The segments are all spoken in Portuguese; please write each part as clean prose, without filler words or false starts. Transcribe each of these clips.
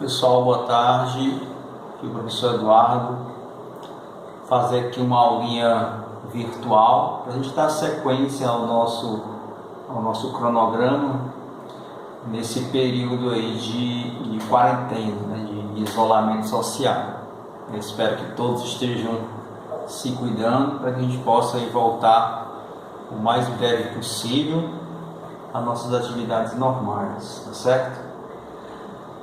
Pessoal, boa tarde. Aqui o professor Eduardo. Fazer aqui uma aulinha virtual para a gente dar sequência ao nosso cronograma nesse período aí de quarentena, né, de isolamento social. Eu espero que todos estejam se cuidando para que a gente possa aí voltar o mais breve possível às nossas atividades normais, tá certo?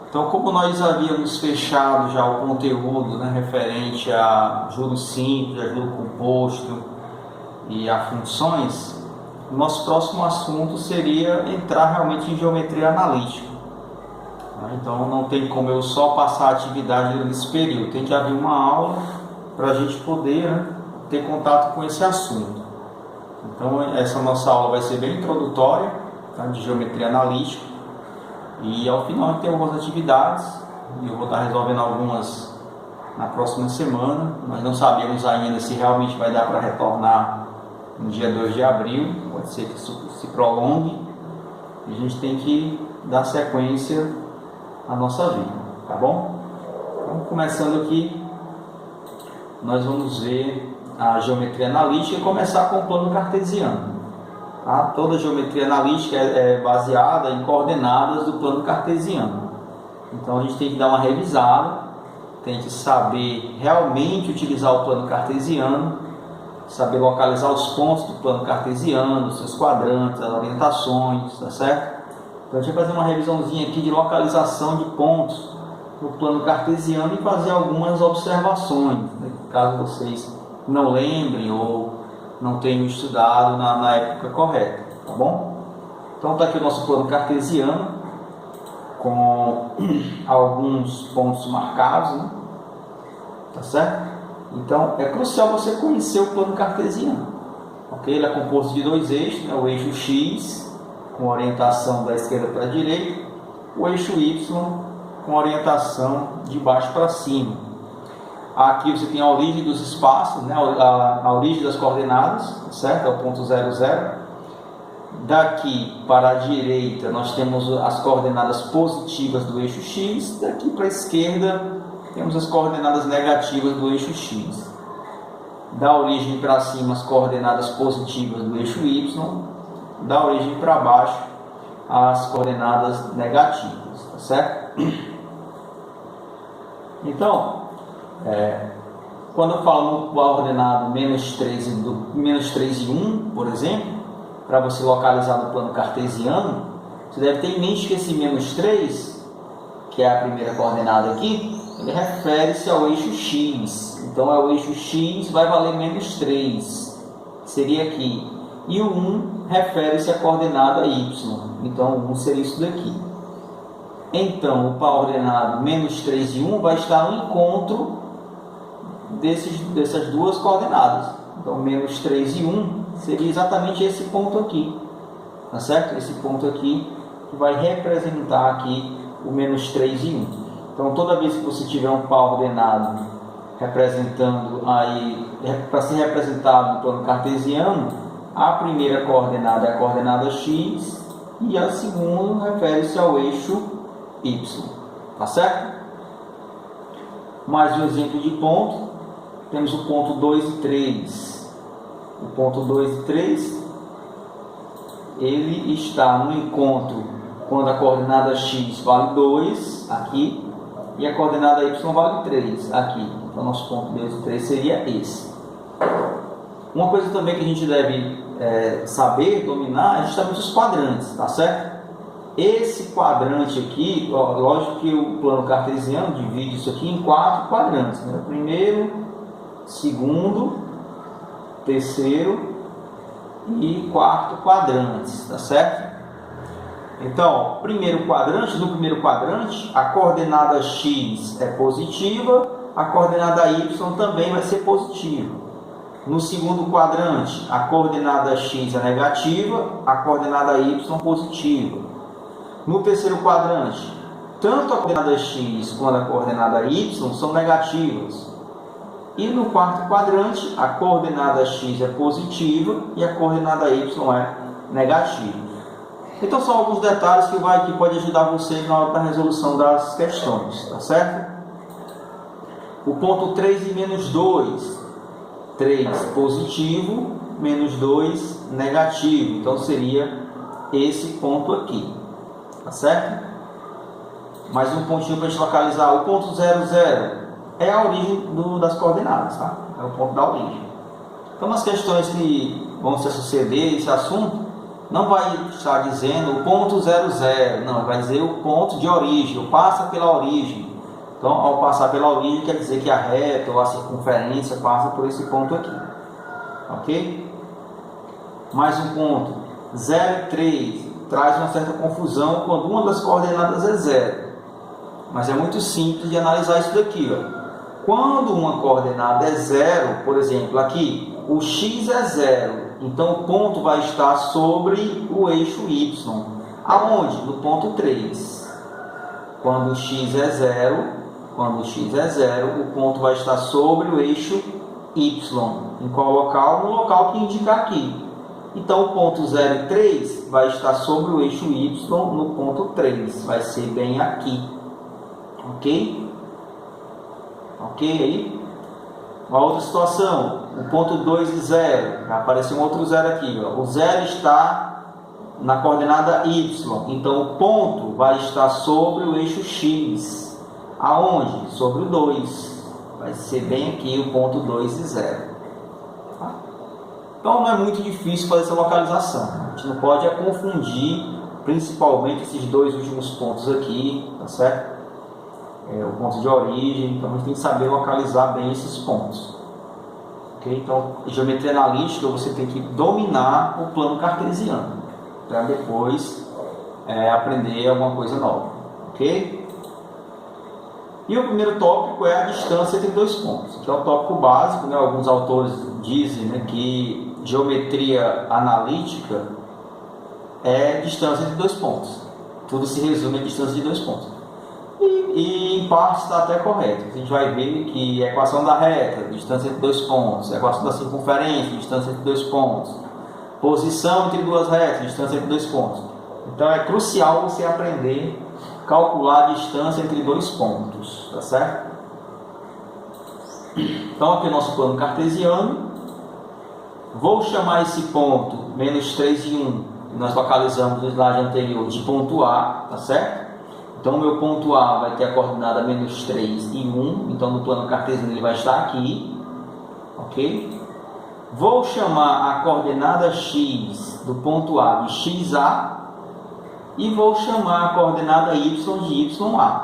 Então, como nós havíamos fechado já o conteúdo, né, referente a juros simples, a juro composto e a funções, o nosso próximo assunto seria entrar realmente em geometria analítica. Então, não tem como eu só passar a atividade nesse período, tem que haver uma aula para a gente poder, né, ter contato com esse assunto. Então, essa nossa aula vai ser bem introdutória, tá, de geometria analítica. E ao final tem algumas atividades, e eu vou estar resolvendo algumas na próxima semana. Nós não sabemos ainda se realmente vai dar para retornar no dia 2 de abril, pode ser que isso se prolongue, e a gente tem que dar sequência à nossa vida, tá bom? Então, começando aqui, nós vamos ver a geometria analítica e começar com o plano cartesiano. Toda geometria analítica é baseada em coordenadas do plano cartesiano. Então a gente tem que dar uma revisada, tem que saber realmente utilizar o plano cartesiano, saber localizar os pontos do plano cartesiano, os seus quadrantes, as orientações, tá certo? Então a gente vai fazer uma revisãozinha aqui de localização de pontos no plano cartesiano e fazer algumas observações, né, caso vocês não lembrem ou não tenho estudado na época correta, tá bom? Então está aqui o nosso plano cartesiano com alguns pontos marcados, né? Tá certo? Então é crucial você conhecer o plano cartesiano, ok? Ele é composto de dois eixos, né? O eixo X com orientação da esquerda para a direita, o eixo Y com orientação de baixo para cima. Aqui você tem a origem dos espaços, né? a origem das coordenadas, certo? É o ponto 0, 0. Daqui para a direita nós temos as coordenadas positivas do eixo X. Daqui para a esquerda temos as coordenadas negativas do eixo X. Da origem para cima as coordenadas positivas do eixo Y. Da origem para baixo as coordenadas negativas, tá certo? Então, quando eu falo no coordenado menos 3 e 1, por exemplo, para você localizar no plano cartesiano, você deve ter em mente que esse menos 3, que é a primeira coordenada aqui, ele refere-se ao eixo X. Então, é o eixo X vai valer menos 3, seria aqui. E o 1 refere-se à coordenada Y. Então, o 1 seria isso daqui. Então, o coordenado menos 3 e 1 vai estar no encontro dessas duas coordenadas. Então, menos 3 e 1 seria exatamente esse ponto aqui, tá certo? Esse ponto aqui que vai representar aqui o menos 3 e 1. Então, toda vez que você tiver um coordenado representando aí, para ser representado no plano cartesiano, a primeira coordenada é a coordenada X e a segunda refere-se ao eixo Y, tá certo? Mais um exemplo de ponto. Temos o ponto 2 e 3. O ponto 2 e 3, ele está no encontro quando a coordenada X vale 2, aqui, e a coordenada Y vale 3, aqui. Então, nosso ponto 2 e 3 seria esse. Uma coisa também que a gente deve saber, dominar, é justamente os quadrantes, tá certo? Esse quadrante aqui, lógico que o plano cartesiano divide isso aqui em 4 quadrantes, né? Primeiro, segundo, terceiro e quarto quadrantes, tá certo? Então, no primeiro quadrante, a coordenada X é positiva, a coordenada Y também vai ser positiva. No segundo quadrante, a coordenada X é negativa, a coordenada Y positiva. No terceiro quadrante, tanto a coordenada X quanto a coordenada Y são negativas. E no quarto quadrante, a coordenada X é positiva e a coordenada Y é negativa. Então são alguns detalhes que pode ajudar você na hora da resolução das questões, tá certo? O ponto 3 e menos 2, 3 positivo, menos 2 negativo, então seria esse ponto aqui, tá certo? Mais um pontinho para a gente localizar. O ponto 0, 0 é a origem das coordenadas, tá? É o ponto da origem. Então, nas questões que vão se suceder esse assunto, não vai estar dizendo o ponto 0, 0, não, vai dizer o ponto de origem, passa pela origem. Então, ao passar pela origem, quer dizer que a reta ou a circunferência passa por esse ponto aqui, ok? Mais um ponto, 0 e 3, traz uma certa confusão quando uma das coordenadas é 0. Mas é muito simples de analisar isso daqui, ó. Quando uma coordenada é 0, por exemplo, aqui, o x é 0, então o ponto vai estar sobre o eixo y. Aonde? No ponto 3. Quando o x é 0, o ponto vai estar sobre o eixo y. Em qual local? No local que indica aqui. Então o ponto 0 e 3 vai estar sobre o eixo y no ponto 3. Vai ser bem aqui. Ok? Ok aí? Uma outra situação, o ponto 2 e 0, vai aparecer um outro 0 aqui, ó. O 0 está na coordenada y, então o ponto vai estar sobre o eixo x. Aonde? Sobre o 2, vai ser bem aqui o ponto 2 e 0. Tá? Então não é muito difícil fazer essa localização, a gente não pode confundir principalmente esses dois últimos pontos aqui, tá certo? O ponto de origem, então a gente tem que saber localizar bem esses pontos. Okay? Então, geometria analítica, você tem que dominar o plano cartesiano, para depois aprender alguma coisa nova. Ok? E o primeiro tópico é a distância entre dois pontos, que é o tópico básico, né? Alguns autores dizem, né, que geometria analítica é distância entre dois pontos. Tudo se resume a distância de dois pontos. E em parte está até correto. A gente vai ver que a equação da reta, distância entre dois pontos, a equação da circunferência, distância entre dois pontos, posição entre duas retas, distância entre dois pontos. Então é crucial você aprender a calcular a distância entre dois pontos, tá certo? Então aqui é o nosso plano cartesiano. Vou chamar esse ponto, menos 3 e 1, que nós localizamos no slide anterior, de ponto A, tá certo? Então, o meu ponto A vai ter a coordenada menos 3 e 1. Então, no plano cartesiano ele vai estar aqui. Ok? Vou chamar a coordenada x do ponto A de xa. E vou chamar a coordenada y de ya.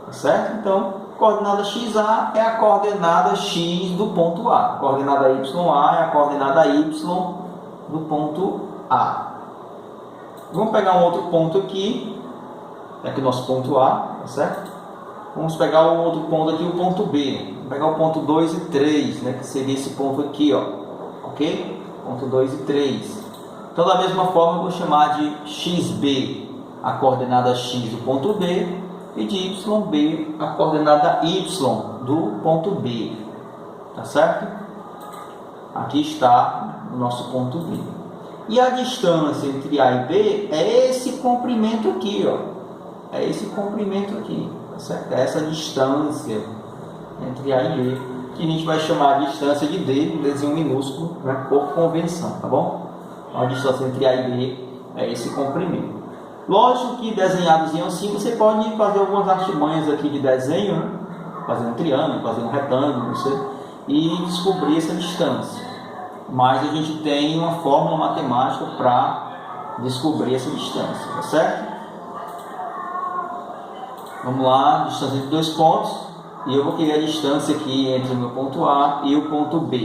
Tá certo? Então, coordenada xa é a coordenada x do ponto A. A coordenada ya é a coordenada y do ponto A. Vamos pegar um outro ponto aqui. Aqui o nosso ponto A, tá certo? Vamos pegar o outro ponto aqui, o ponto B. Vamos pegar o ponto 2 e 3, né? Que seria esse ponto aqui, ó. Ok? Ponto 2 e 3. Então, da mesma forma, eu vou chamar de xb a coordenada x do ponto B e de yb a coordenada y do ponto B. Tá certo? Aqui está o nosso ponto B. E a distância entre A e B é esse comprimento aqui, ó. É esse comprimento aqui, tá certo? É essa distância entre A e B, que a gente vai chamar de distância de D, um Dzinho minúsculo, né, por convenção, tá bom? Então, a distância entre A e B é esse comprimento. Lógico que desenhadozinho assim, você pode fazer algumas artimanhas aqui de desenho, né? Fazer um triângulo, fazer um retângulo, não sei, e descobrir essa distância. Mas a gente tem uma fórmula matemática para descobrir essa distância, tá certo? Vamos lá, distância entre dois pontos, e eu vou querer a distância aqui entre o meu ponto A e o ponto B.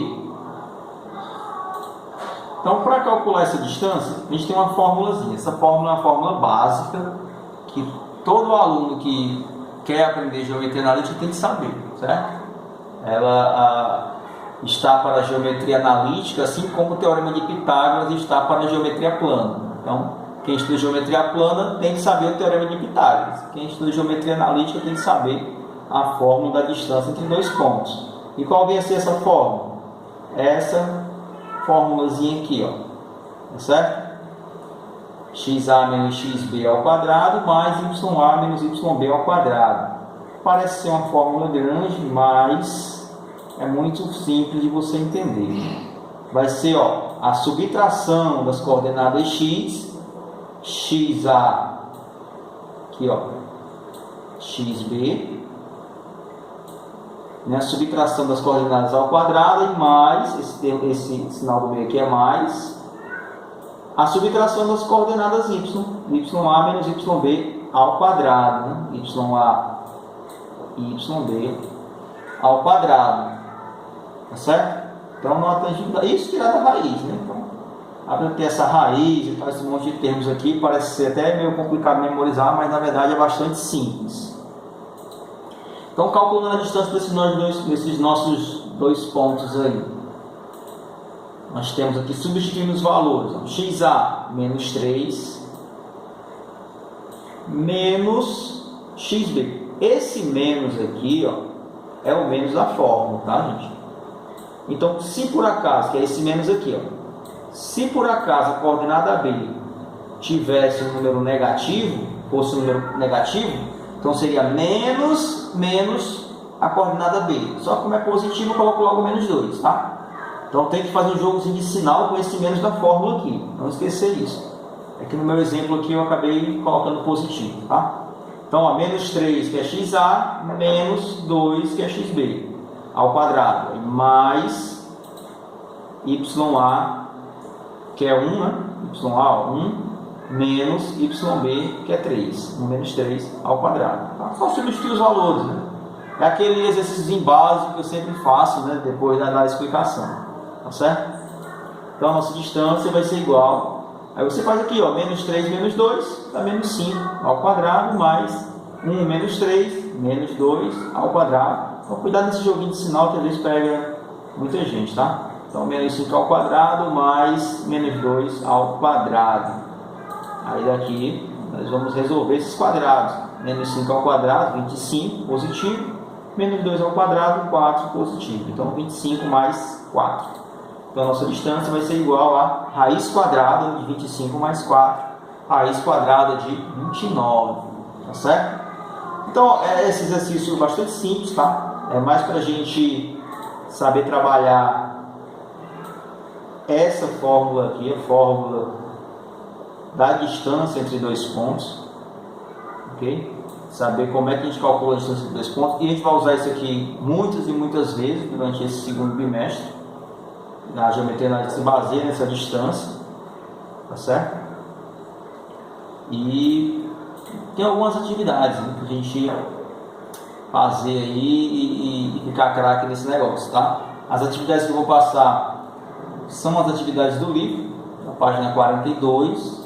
Então, para calcular essa distância, a gente tem uma formulazinha. Essa fórmula é uma fórmula básica, que todo aluno que quer aprender geometria analítica tem que saber, certo? Ela está para a geometria analítica, assim como o teorema de Pitágoras está para a geometria plana. Então, quem estuda geometria plana tem que saber o teorema de Pitágoras. Quem estuda geometria analítica tem que saber a fórmula da distância entre dois pontos. E qual vai ser essa fórmula? Essa formulazinha aqui, ó. Tá certo? xa menos xb ao quadrado mais ya menos yb ao quadrado. Parece ser uma fórmula grande, mas é muito simples de você entender. Vai ser a subtração das coordenadas x, xa, aqui xb, né? A subtração das coordenadas ao quadrado e mais, esse sinal do meio aqui é mais, a subtração das coordenadas ya menos yb ao quadrado, né? yb ao quadrado, tá certo? Então, isso tirar da raiz, né? Então, para ter essa raiz e esse monte de termos aqui, parece ser até meio complicado memorizar, mas na verdade é bastante simples. Então, calculando a distância desses nossos dois pontos aí, nós temos aqui, substituindo os valores, xa menos 3 menos xb. Esse menos aqui, é o menos da fórmula, tá, gente? Então, se por acaso, que é esse menos aqui, se por acaso a coordenada B tivesse um número negativo, fosse um número negativo, então seria menos a coordenada B. Só que como é positivo, eu coloco logo menos 2, tá? Então tem que fazer um jogozinho de sinal com esse menos da fórmula aqui. Não esquecer isso. É que no meu exemplo aqui eu acabei colocando positivo, tá? Então, menos 3, que é xa, menos 2, que é xb, ao quadrado, mais ya, que é 1, né? Ya, 1, menos yb, que é 3. 1 menos 3 ao quadrado. Tá? Só substituir os valores, né? É aquele exercício básico que eu sempre faço, né? Depois da explicação. Tá certo? Então, a nossa distância vai ser igual. Aí você faz aqui, menos 3 menos 2, dá menos 5 ao quadrado, mais 1 menos 3, menos 2 ao quadrado. Então, cuidado nesse joguinho de sinal que às vezes pega muita gente, tá? Então, menos 5 ao quadrado, mais menos 2 ao quadrado. Aí daqui, nós vamos resolver esses quadrados. Menos 5 ao quadrado, 25, positivo. Menos 2 ao quadrado, 4, positivo. Então, 25 mais 4. Então, a nossa distância vai ser igual a raiz quadrada de 25 mais 4, raiz quadrada de 29, tá certo? Então, esse exercício é bastante simples, tá? É mais para a gente saber trabalhar essa fórmula aqui, a fórmula da distância entre dois pontos, ok? Saber como é que a gente calcula a distância entre dois pontos, e a gente vai usar isso aqui muitas e muitas vezes durante esse segundo bimestre. A geometria analítica se baseia nessa distância, tá certo? E tem algumas atividades, né, para a gente fazer aí e ficar craque nesse negócio, tá? As atividades que eu vou passar são as atividades do livro, na página 42,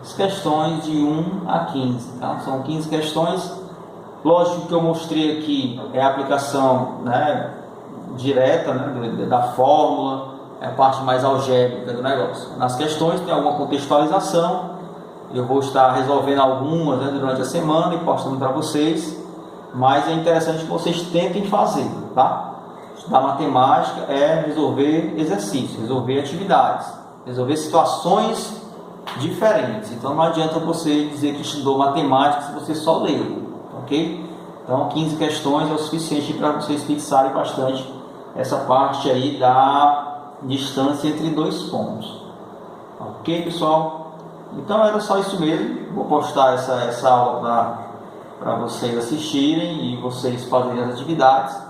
as questões de 1 a 15, tá? São 15 questões. Lógico que eu mostrei aqui é a aplicação, né, direta, né, da fórmula, é a parte mais algébrica do negócio. Nas questões tem alguma contextualização, eu vou estar resolvendo algumas, né, durante a semana e postando para vocês, mas é interessante que vocês tentem fazer, tá? Estudar matemática é resolver exercícios, resolver atividades, resolver situações diferentes. Então não adianta você dizer que estudou matemática se você só leu, ok? Então 15 questões é o suficiente para vocês fixarem bastante essa parte aí da distância entre dois pontos. Ok, pessoal? Então era só isso mesmo. Vou postar essa aula para vocês assistirem e vocês fazerem as atividades,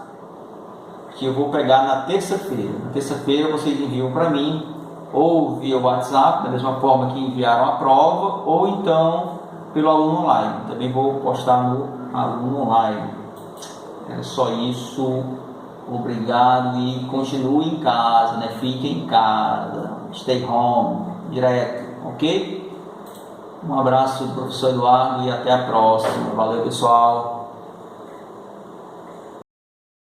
que eu vou pegar na terça-feira. Na terça-feira vocês enviam para mim, ou via WhatsApp, da mesma forma que enviaram a prova, ou então pelo aluno online. Também vou postar no aluno online. É só isso. Obrigado e continue em casa, né? Fique em casa. Stay home, direto, ok? Um abraço do professor Eduardo e até a próxima. Valeu, pessoal.